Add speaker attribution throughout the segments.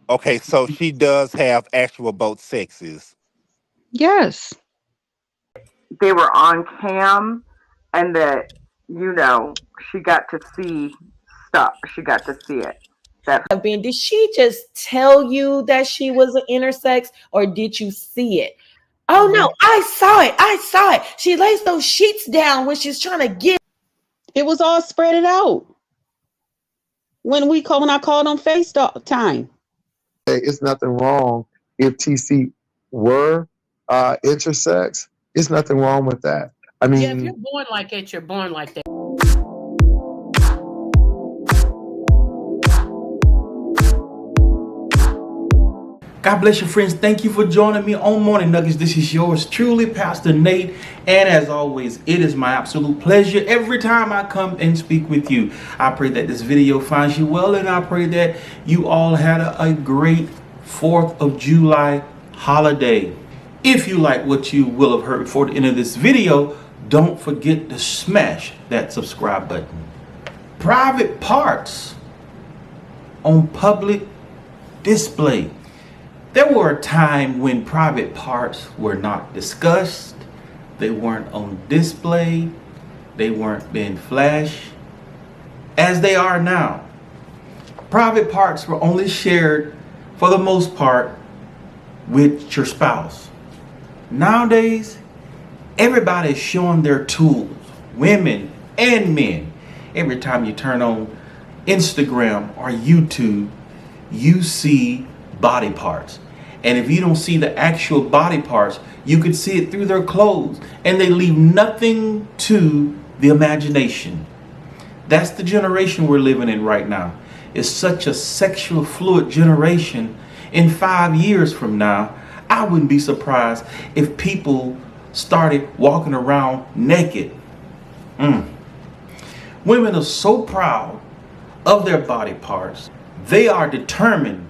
Speaker 1: Okay, so she does have actual both sexes.
Speaker 2: Yes.
Speaker 3: They were on cam, and that she got to see stuff. She got to see it. That
Speaker 4: Have been, did she just tell you that she was an intersex, or did you see it? Oh no, I saw it. I saw it. She lays those sheets down when she's trying to get.
Speaker 2: It was all spread it out when I called on FaceTime.
Speaker 5: It's nothing wrong if TC were intersex. It's nothing wrong with that. I
Speaker 6: Yeah, if you're
Speaker 5: mean,
Speaker 6: born like it, you're born like that.
Speaker 7: God bless you, friends. Thank you for joining me on Morning Nuggets. This is yours truly, Pastor Nate. And as always, it is my absolute pleasure every time I come and speak with you. I pray that this video finds you well, and I pray that you all had a great 4th of July holiday. If you like what you will have heard before the end of this video, don't forget to smash that subscribe button. Private parts on public display. There were a time when private parts were not discussed, they weren't on display, they weren't being flashed, as they are now. Private parts were only shared, for the most part, with your spouse. Nowadays, everybody is showing their tools, women and men. Every time you turn on Instagram or YouTube, you see body parts. And if you don't see the actual body parts, you could see it through their clothes, and they leave nothing to the imagination. That's the generation we're living in right now. It's such a sexual fluid generation. In 5 years from now, I wouldn't be surprised if people started walking around naked. Women are so proud of their body parts, they are determined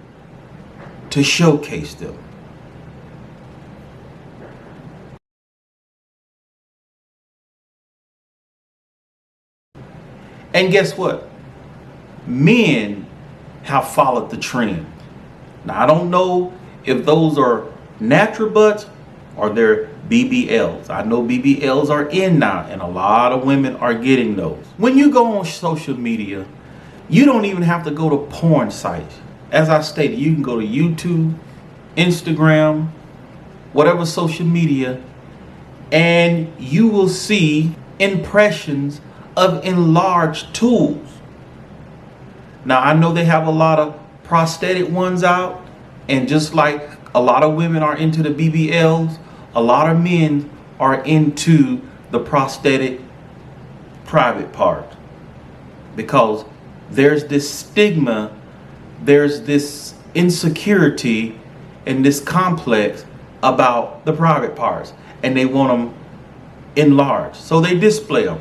Speaker 7: to showcase them. And guess what? Men have followed the trend. Now, I don't know if those are natural butts or they're BBLs. I know BBLs are in now, and a lot of women are getting those. When you go on social media, you don't even have to go to porn sites. As I stated, you can go to YouTube, Instagram, whatever social media, and you will see impressions of enlarged tools. Now, I know they have a lot of prosthetic ones out, and just like a lot of women are into the BBLs, a lot of men are into the prosthetic private part, because there's this stigma, there's this insecurity and this complex about the private parts, and they want them enlarged, so they display them.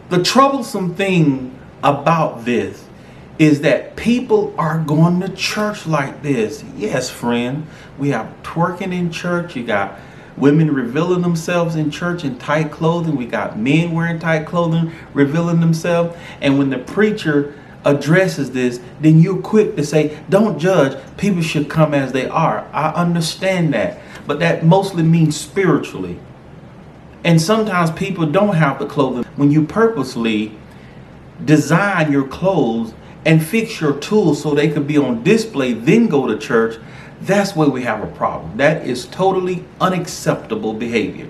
Speaker 7: The troublesome thing about this is that people are going to church like this. Yes, friend, we have twerking in church. You got women revealing themselves in church in tight clothing. We got men wearing tight clothing revealing themselves. And when the preacher addresses this, then you're quick to say, don't judge. People should come as they are. I understand that. But that mostly means spiritually. And sometimes people don't have the clothing. When you purposely design your clothes and fix your tools so they could be on display, then go to church, that's where we have a problem. That is totally unacceptable behavior.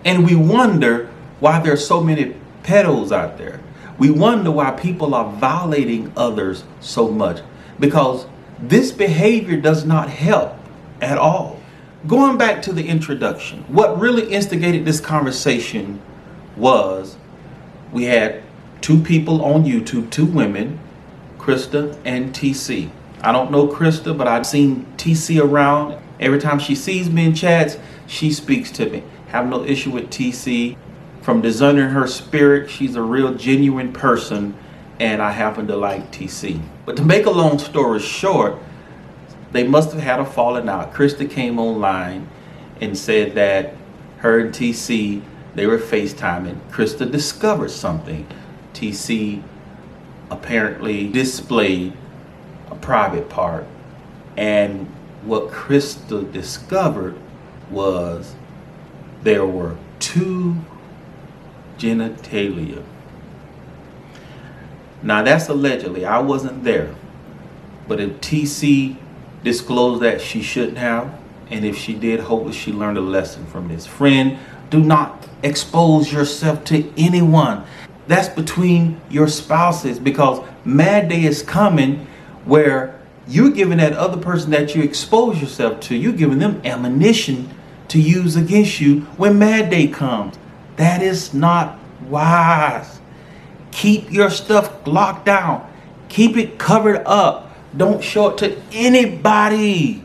Speaker 7: And we wonder why there are so many pedos out there. We wonder why people are violating others so much, because this behavior does not help at all. Going back to the introduction, what really instigated this conversation was we had two people on YouTube, two women, Krista and TC. I don't know Krista, but I've seen TC around. Every time she sees me in chats, she speaks to me. Have no issue with TC. From discerning her spirit, she's a real genuine person, and I happen to like TC. But to make a long story short, they must have had a falling out. Krista came online and said that her and TC, they were FaceTiming. Krista discovered something. TC apparently displayed a private part. And what Krista discovered was there were 2 genitalia. Now that's allegedly. I wasn't there. But if TC disclosed that, she shouldn't have. And if she did, hopefully she learned a lesson from this. Friend, do not expose yourself to anyone. That's between your spouses, because Mad Day is coming where you're giving that other person that you expose yourself to, you're giving them ammunition to use against you when Mad Day comes. That is not wise. Keep your stuff locked down. Keep it covered up. Don't show it to anybody.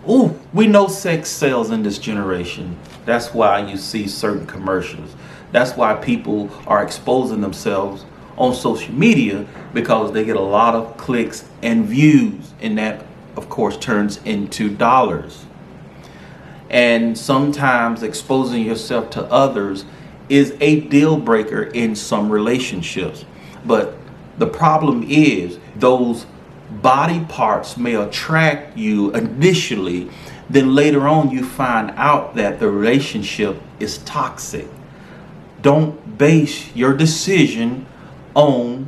Speaker 7: Ooh, we know sex sells in this generation. That's why you see certain commercials. That's why people are exposing themselves on social media, because they get a lot of clicks and views, and that of course turns into dollars. And sometimes exposing yourself to others is a deal breaker in some relationships. But the problem is, those body parts may attract you initially, then later on you find out that the relationship is toxic. Don't base your decision on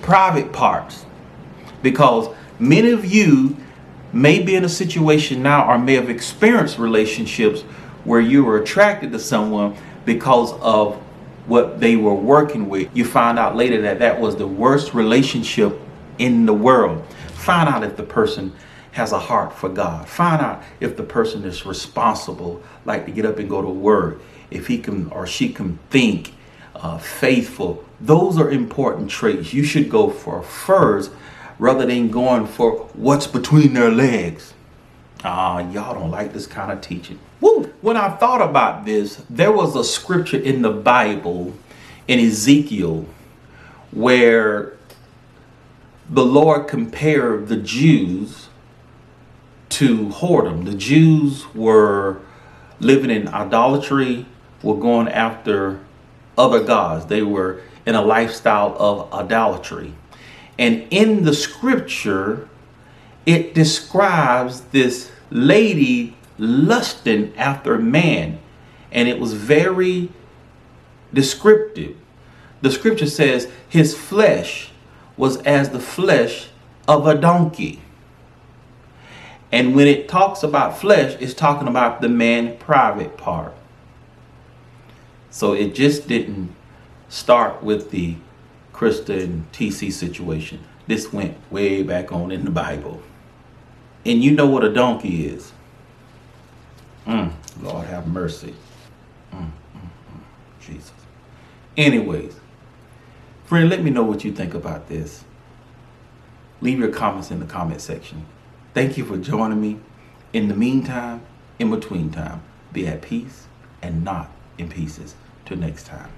Speaker 7: private parts, because many of you may be in a situation now, or may have experienced relationships where you were attracted to someone because of what they were working with. You find out later that that was the worst relationship in the world. Find out if the person has a heart for God. Find out if the person is responsible, like to get up and go to work, if he can or she can think, faithful. Those are important traits you should go for first, rather than going for what's between their legs. Y'all don't like this kind of teaching. Woo! When I thought about this, there was a scripture in the Bible, in Ezekiel, where the Lord compared the Jews to whoredom. The Jews were living in idolatry, were going after other gods. They were in a lifestyle of idolatry. And in the scripture, it describes this lady lusting after a man. And it was very descriptive. The scripture says his flesh was as the flesh of a donkey. And when it talks about flesh, it's talking about the man private part. So it just didn't start with the Krista and TC situation. This went way back on in the Bible. And you know what a donkey is. Lord have mercy. Jesus. Anyways, friend, let me know what you think about this. Leave your comments in the comment section. Thank you for joining me. In the meantime, in between time, be at peace and not in pieces. Till next time.